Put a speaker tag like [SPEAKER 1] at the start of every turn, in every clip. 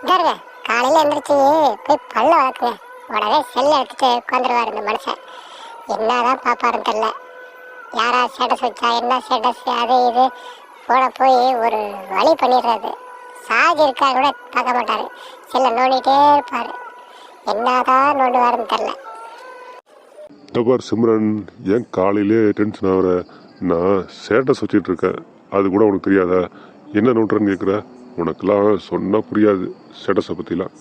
[SPEAKER 1] இதாருங்க, காலையில எந்திரிச்சு போய் பல்ல வளர்க்குங்க. உடனே செல்ல எடுத்துட்டு உட்காந்துருவாரு இந்த மனுஷன். என்னதான் பாப்பாருன்னு தெரியல. யாரா ஸ்டேட்டஸ் வச்சா என்ன ஸ்டேட்டஸ் அது இது போன போய் ஒரு வழி பண்ணிடுறாரு. சார்ஜ் இருக்கா கூட பார்க்க மாட்டாரு, செல்ல நோண்டிகிட்டே இருப்பாரு. என்னதான் நோண்டுவாருன்னு தெரியல.
[SPEAKER 2] டபார் சிம்ரன், ஏன் காலையிலே டென்ஷன் ஆகிற? நான் ஸ்டேட்டஸ் வச்சுட்டு இருக்கேன், அது கூட உனக்கு தெரியாதா? என்ன நோண்டுறேன்னு கேட்குற? உனக்கெல்லாம் சொன்னால் புரியாது ஸ்டேட்டஸை பற்றிலாம்.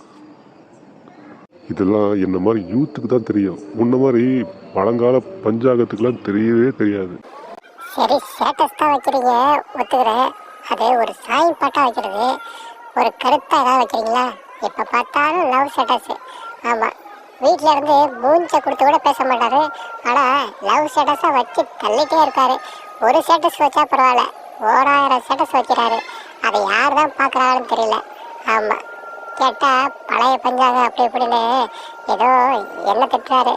[SPEAKER 2] இதெல்லாம் என்ன மாதிரி யூத்துக்கு தான் தெரியும், உன்ன மாதிரி பழங்கால பஞ்சாங்கத்துக்கெல்லாம் தெரியவே தெரியாது.
[SPEAKER 1] சரி, ஸ்டேட்டஸ் தான் வைக்கிறீங்க, ஒத்துக்கிறேன். அது ஒரு சாய் பாட்டா வைக்கிறது, ஒரு கருத்தா ஏதாவது வைக்கிறீங்களா? எப்போ பார்த்தாலும் லவ் ஸ்டேட்டஸ். ஆமாம், வீட்டில் இருந்து மூஞ்சை கொடுத்து கூட பேச மாட்டாரு, ஆனால் லவ் ஸ்டேட்டஸாக வச்சு தள்ளிட்டே இருக்காரு. ஒரு ஸ்டேட்டஸ் வச்சா பரவாயில்ல, 1000 ஸ்டேட்டஸ் வைக்கிறாரு. அதை யார் தான் பார்க்குறாங்கன்னு தெரியல. ஆமாம், கேட்டால் பழைய பஞ்சாங்க அப்படி இப்படின்னு ஏதோ என்ன திட்டுறாரு.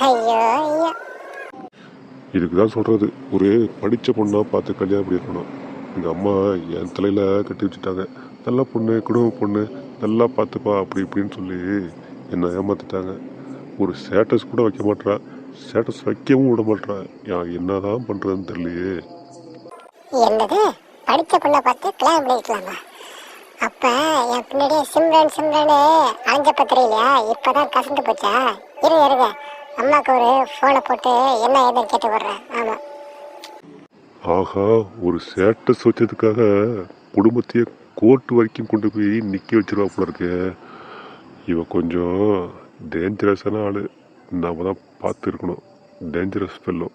[SPEAKER 1] ஐயோ ஐயோ.
[SPEAKER 2] இதுக்கு தான் சொல்கிறது, ஒரு படித்த பொண்ணாக பார்த்து கல்யாணம் பண்ணியிருக்கணும். எங்கள் அம்மா என் தலையில் கட்டி வச்சுட்டாங்க. நல்ல பொண்ணு, குடும்ப பொண்ணு, நல்லா பார்த்துப்பா அப்படி இப்படின்னு சொல்லி என்னை ஏமாற்றிட்டாங்க. ஒரு ஸ்டேட்டஸ் கூட வைக்க மாட்டேறா, ஸ்டேட்டஸ் வைக்கவும் விட மாட்டேறா. என்ன தான் பண்ணுறதுன்னு தெரியலையே.
[SPEAKER 1] என்னது, படித்த பொண்ணை பார்த்து கல்யாணம் பண்ணிக்கலாமா? அப்போ என் பின்னாடியே சிம்ரன் சிம்ரனு அலைஞ்சப்ப தெரியலையா? இப்போதான் கசந்து போச்சா? இருங்க, அம்மாவுக்கு ஒரு ஃபோனை போட்டு என்ன ஏதுன்னு கேட்டு விடுறேன். ஆமாம்.
[SPEAKER 2] ஆஹா, ஒரு ஸ்டேட்டஸ் வச்சதுக்காக குடும்பத்தையே கோர்ட்டு வரைக்கும் கொண்டு போய் நிற்க வச்சிருவா போல இருக்கு. இவன் கொஞ்சம் டேஞ்சரஸான ஆள், நாம் தான் பார்த்து இருக்கணும். Dangerous fellow.